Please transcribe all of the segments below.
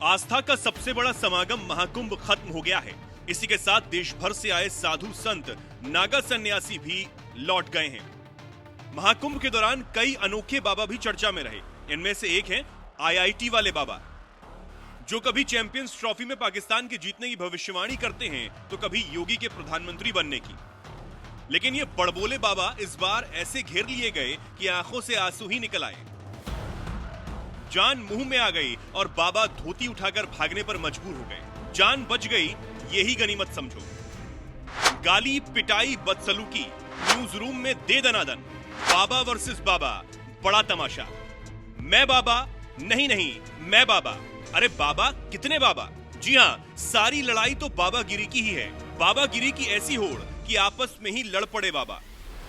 आस्था का सबसे बड़ा समागम महाकुंभ खत्म हो गया है। इसी के साथ देश भर से आए साधु संत, नागा सन्यासी भी लौट गए हैं। महाकुंभ के दौरान कई अनोखे बाबा भी चर्चा में रहे। इनमें से एक हैं आईआईटी वाले बाबा, जो कभी चैंपियंस ट्रॉफी में पाकिस्तान के जीतने की भविष्यवाणी करते हैं तो कभी योगी के प्रधानमंत्री बनने की। लेकिन ये बड़बोले बाबा इस बार ऐसे घेर लिए गए कि आंखों से आंसू ही निकल आए। जान मुंह में आ गई और बाबा धोती उठाकर भागने पर मजबूर हो गए। जान बच गई, यही गनीमत समझो। गाली, पिटाई, बदसलूकी, न्यूज रूम में दे दनादन। बाबा वर्सेस बाबा, बड़ा तमाशा। मैं बाबा, नहीं नहीं मैं बाबा। अरे बाबा, कितने बाबा? जी हाँ, सारी लड़ाई तो बाबागिरी की ही है। बाबागिरी की ऐसी होड़ कि आपस में ही लड़ पड़े बाबा।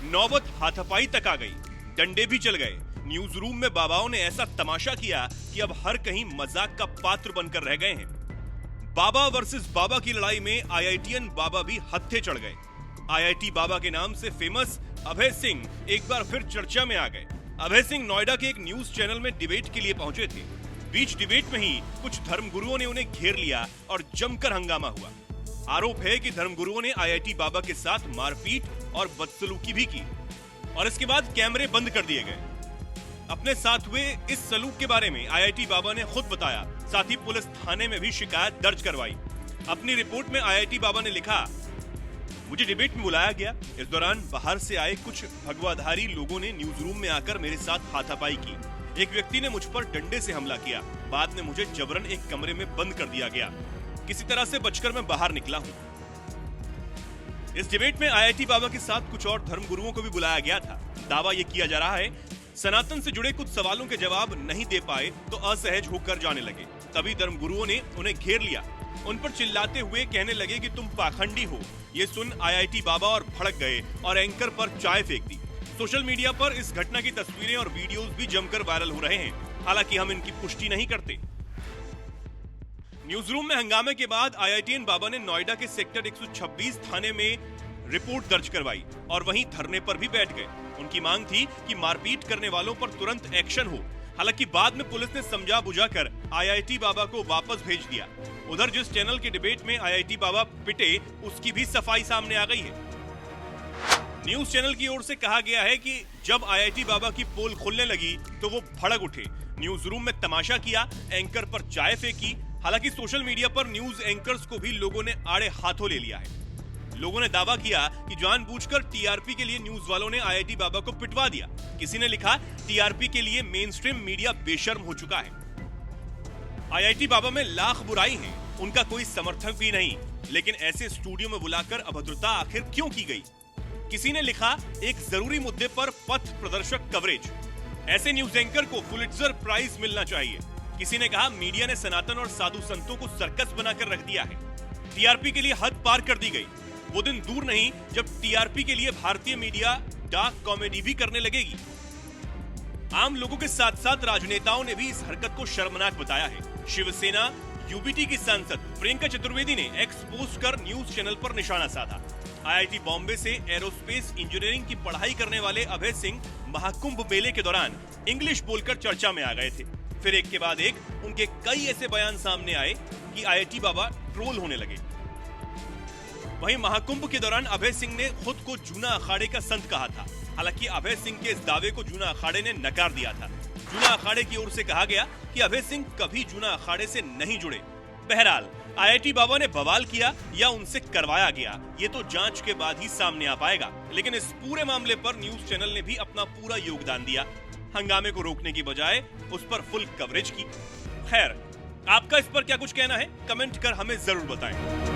नौबत हाथापाई तक आ गई, डंडे भी चल गए। न्यूज रूम में बाबाओं ने ऐसा तमाशा किया कि अब हर कहीं मजाक का पात्र बनकर रह गए हैं। बाबा वर्सेस बाबा की लड़ाई में आईआईटीएन बाबा भी हत्थे चढ़ गए। आईआईटी बाबा के नाम से फेमस अभय सिंह एक बार फिर चर्चा में आ गए। अभय सिंह नोएडा के एक न्यूज चैनल में डिबेट के लिए पहुंचे थे। बीच डिबेट में ही कुछ धर्मगुरुओं ने उन्हें घेर लिया और जमकर हंगामा हुआ। आरोप है कि धर्मगुरुओं ने आईआईटी बाबा के साथ मारपीट और बदसलूकी भी की और इसके बाद कैमरे बंद कर दिए गए। अपने साथ हुए इस सलूक के बारे में आईआईटी बाबा ने खुद बताया। साथ ही पुलिस थाने में भी शिकायत दर्ज करवाई। अपनी रिपोर्ट में आईआईटी बाबा ने लिखा, मुझे डिबेट में बुलाया गया। इस दौरान बाहर से आए कुछ भगवाधारी लोगों ने न्यूज रूम में आकर मेरे साथ हाथापाई की। एक व्यक्ति ने मुझ पर डंडे से हमला किया। बाद में मुझे जबरन एक कमरे में बंद कर दिया गया। किसी तरह से बचकर मैं बाहर निकला हूँ। इस डिबेट में आईआईटी बाबा के साथ कुछ और धर्मगुरुओं को भी बुलाया गया था। दावा यह किया जा रहा है, सनातन से जुड़े कुछ सवालों के जवाब नहीं दे पाए तो असहज होकर जाने लगे। तभी धर्मगुरुओं ने उन्हें घेर लिया। उन पर चिल्लाते हुए कहने लगे कि तुम पाखंडी हो। ये सुन आईआईटी बाबा और भड़क गए और एंकर पर चाय फेंक दी। सोशल मीडिया पर इस घटना की तस्वीरें और वीडियोस भी जमकर वायरल हो रहे हैं। हालांकि हम इनकी पुष्टि नहीं करते। न्यूज रूम में हंगामे के बाद आईआईटीएन बाबा ने नोएडा के सेक्टर 126 थाने में रिपोर्ट दर्ज करवाई और वहीं धरने पर भी बैठ गए। उनकी मांग थी कि मारपीट करने वालों पर तुरंत एक्शन हो। हालांकि बाद में पुलिस ने समझा बुझाकर आईआईटी बाबा को वापस भेज दिया। उधर जिस चैनल के डिबेट में आईआईटी बाबा पिटे, उसकी भी सफाई सामने आ गई है। न्यूज चैनल की ओर से कहा गया है कि जब आईआईटी बाबा की पोल खुलने लगी तो वो भड़क उठे, न्यूज रूम में तमाशा किया, एंकर पर चाय फेंकी। हालांकि सोशल मीडिया पर न्यूज एंकर्स को भी लोगों ने आड़े हाथों ले लिया है। लोगों ने दावा किया कि जानबूझकर टीआरपी के लिए न्यूज वालों ने आईआईटी बाबा को पिटवा दिया। किसी ने लिखा, टीआरपी के लिए मेनस्ट्रीम मीडिया बेशर्म हो चुका है। आईआईटी बाबा में लाख बुराई है, उनका कोई समर्थक भी नहीं, लेकिन ऐसे स्टूडियो में बुलाकर अभद्रता आखिर क्यों की गई? किसी ने लिखा, एक जरूरी मुद्दे पर पथ प्रदर्शक कवरेज। ऐसे न्यूज एंकर को पुलित्जर प्राइज मिलना चाहिए। किसी ने कहा, मीडिया ने सनातन और साधु संतों को सर्कस बनाकर रख दिया है। टीआरपी के लिए हद पार कर दी गई। वो दिन दूर नहीं जब टीआरपी के लिए भारतीय मीडिया डार्क कॉमेडी भी करने लगेगी। आम लोगों के साथ साथ राजनेताओं ने भी इस हरकत को शर्मनाक बताया है। शिवसेना यूबीटी की सांसद प्रियंका चतुर्वेदी ने एक्स पोस्ट कर न्यूज चैनल पर निशाना साधा। आईआईटी बॉम्बे से एरोस्पेस इंजीनियरिंग की पढ़ाई करने वाले अभय सिंह महाकुंभ मेले के दौरान इंग्लिश बोलकर चर्चा में आ गए थे। फिर एक के बाद एक उनके कई ऐसे बयान सामने आए कि आईआईटी बाबा ट्रोल होने लगे। वहीं महाकुंभ के दौरान अभय सिंह ने खुद को जूना अखाड़े का संत कहा था। हालांकि अभय सिंह के इस दावे को जूना अखाड़े ने नकार दिया था। जूना अखाड़े की ओर से कहा गया कि अभय सिंह कभी जूना अखाड़े से नहीं जुड़े। बहरहाल आईआईटी बाबा ने बवाल किया या उनसे करवाया गया, ये तो जांच के बाद ही सामने आ पाएगा। लेकिन इस पूरे मामले पर न्यूज चैनल ने भी अपना पूरा योगदान दिया। हंगामे को रोकने की बजाय उस पर फुल कवरेज की। खैर, आपका इस पर क्या कुछ कहना है? कमेंट कर हमें जरूर बताएं।